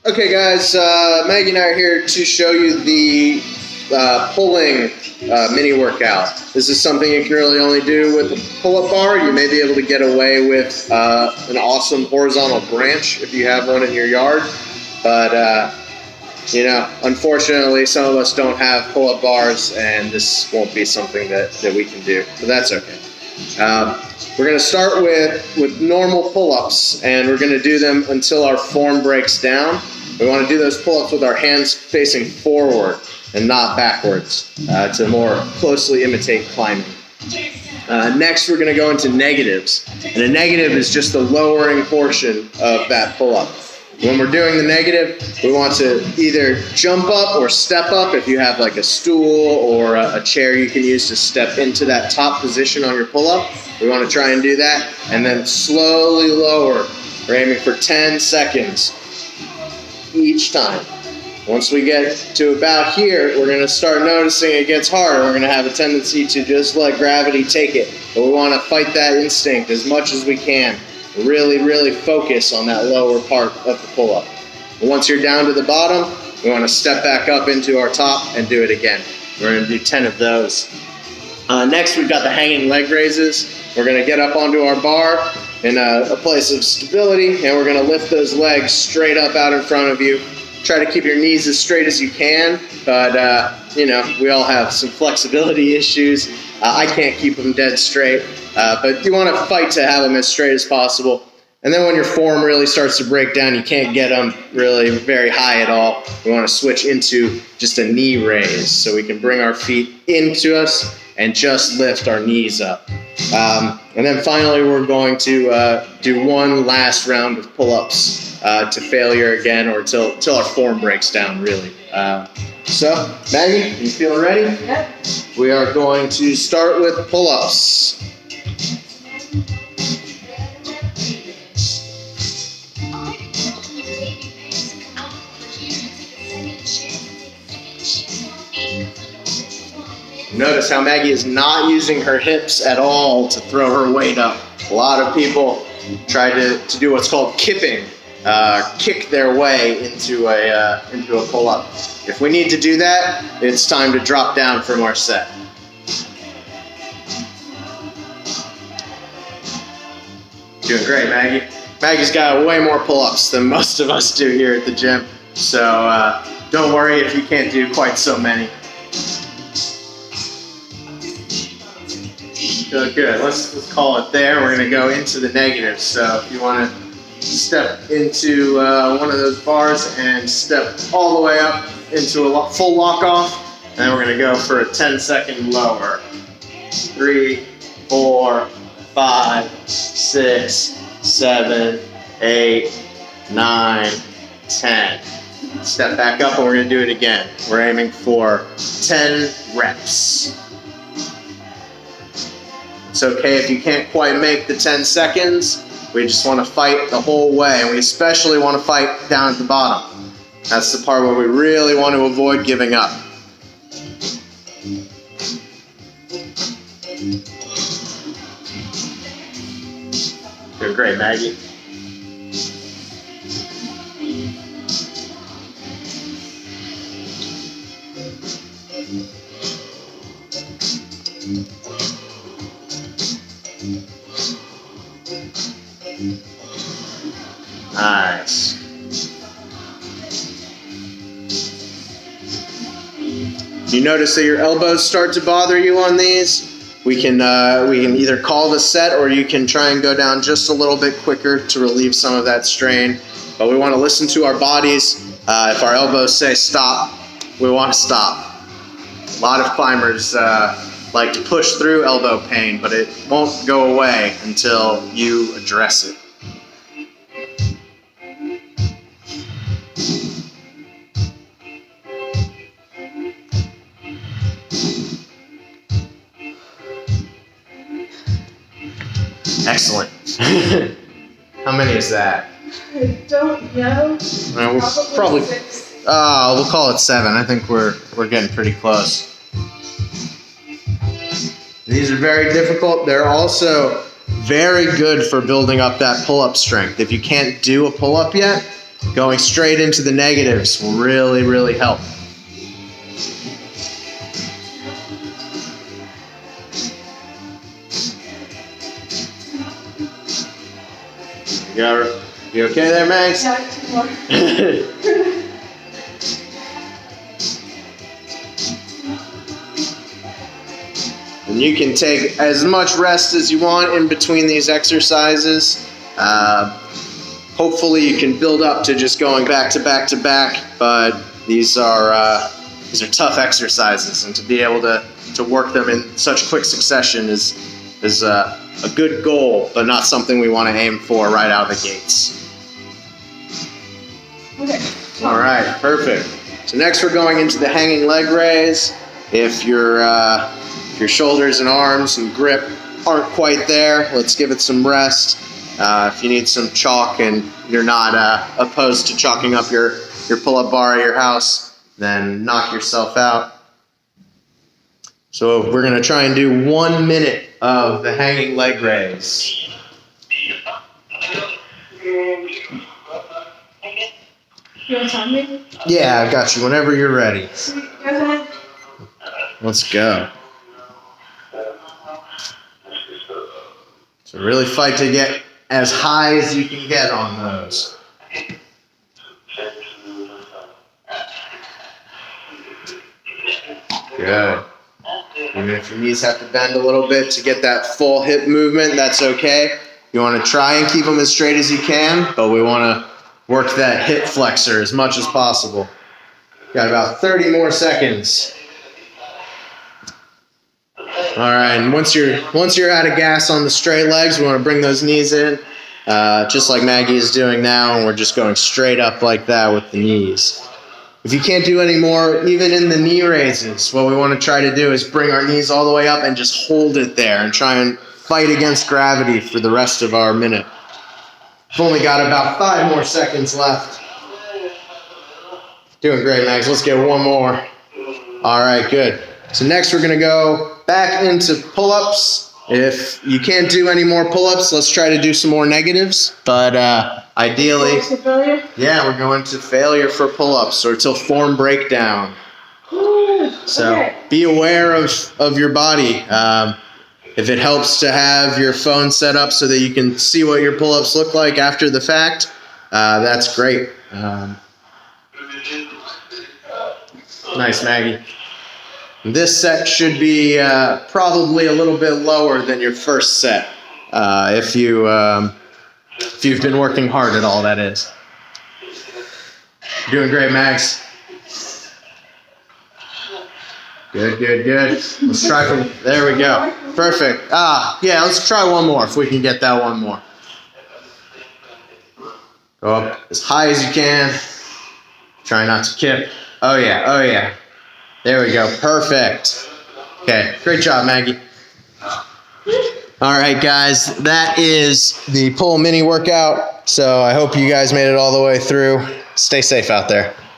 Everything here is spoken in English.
Okay guys, Maggie and I are here to show you the pulling mini workout. This is something you can really only do with a pull-up bar. You may be able to get away with an awesome horizontal branch if you have one in your yard, but you know, unfortunately some of us don't have pull-up bars and this won't be something that we can do, but that's okay. We're going to start with normal pull-ups, and we're going to do them until our form breaks down. We want to do those pull-ups with our hands facing forward and not backwards to more closely imitate climbing. Next, we're going to go into negatives. And a negative is just the lowering portion of that pull-up. When we're doing the negative, we want to either jump up or step up. If you have like a stool or a chair you can use to step into that top position on your pull-up, we want to try and do that. And then slowly lower. We're aiming for 10 seconds each time. Once we get to about here, we're going to start noticing it gets harder. We're going to have a tendency to just let gravity take it. But we want to fight that instinct as much as we can. Really focus on that lower part of the pull-up. Once you're down to the bottom, we want to step back up into our top and do it again. We're going to do 10 of those. Next, we've got the hanging leg raises. We're going to get up onto our bar in a place of stability, and we're going to lift those legs straight up out in front of you. Try to keep your knees as straight as you can, but you know, we all have some flexibility issues. I can't keep them dead straight, but you want to fight to have them as straight as possible. And then when your form really starts to break down, you can't get them really very high at all. We want to switch into just a knee raise, so we can bring our feet into us and just lift our knees up. And then finally, we're going to do one last round of pull-ups to failure again, or till our form breaks down, really. So, Maggie, you feeling ready? Yep. We are going to start with pull-ups. Notice how Maggie is not using her hips at all to throw her weight up. A lot of people try to do what's called kipping, kick their way into a pull-up. If we need to do that, it's time to drop down from our set. Doing great, Maggie. Maggie's got way more pull-ups than most of us do here at the gym, so don't worry if you can't do quite so many. Good. Let's call it there. We're going to go into the negatives. So if you want to step into one of those bars and step all the way up into a full lock off, and then we're going to go for a 10-second lower. 3, 4, 5, 6, 7, 8, 9, 10. Step back up and we're going to do it again. We're aiming for 10 reps. It's okay if you can't quite make the 10 seconds. We just want to fight the whole way, and we especially want to fight down at the bottom. That's the part where we really want to avoid giving up. Doing great, Maggie. Nice. You notice that your elbows start to bother you on these? We can either call the set, or you can try and go down just a little bit quicker to relieve some of that strain. But we want to listen to our bodies. If our elbows say stop, we want to stop. A lot of climbers like to push through elbow pain, but it won't go away until you address it. Excellent. How many is that? I don't know. We'll probably 6. we'll call it 7. I think we're getting pretty close. These are very difficult. They're also very good for building up that pull-up strength. If you can't do a pull-up yet, going straight into the negatives will really, really help. You okay there, Max? Yeah, 2 more. And you can take as much rest as you want in between these exercises. Hopefully you can build up to just going back to back to back, but these are tough exercises, and to be able to work them in such quick succession is a good goal, but not something we want to aim for right out of the gates. Okay. All right, perfect. So next we're going into the hanging leg raise. If your shoulders and arms and grip aren't quite there, let's give it some rest. If you need some chalk and you're not opposed to chalking up your pull-up bar at your house, then knock yourself out. So we're going to try and do 1 minute of the hanging leg raise. You want to time me? Yeah, I got you whenever you're ready. Go ahead. Let's go. So really fight to get as high as you can get on those. Good. Even if your knees have to bend a little bit to get that full hip movement, that's okay. You want to try and keep them as straight as you can, but we want to work that hip flexor as much as possible. Got about 30 more seconds. All right, and once you're out of gas on the straight legs, we want to bring those knees in, just like Maggie is doing now, and we're just going straight up like that with the knees. If you can't do any more, even in the knee raises, what we want to try to do is bring our knees all the way up and just hold it there and try and fight against gravity for the rest of our minute. We've only got about 5 more seconds left. Doing great, Max. Let's get one more. All right, good. So next we're going to go back into pull-ups. If you can't do any more pull-ups, let's try to do some more negatives. But ideally, yeah, we're going to failure for pull-ups or till form breakdown. So be aware of your body. If it helps to have your phone set up so that you can see what your pull-ups look like after the fact, that's great. Nice, Maggie. This set should be probably a little bit lower than your first set, if you've been working hard at all, that is. Doing great, Max. Good, good, good. Let's try from, there we go. Perfect. Yeah, let's try one more if we can get that one more. Go up as high as you can. Try not to kip. Oh yeah, oh yeah. There we go. Perfect. Okay, great job, Maggie. All right, guys, that is the pull mini workout. So I hope you guys made it all the way through. Stay safe out there.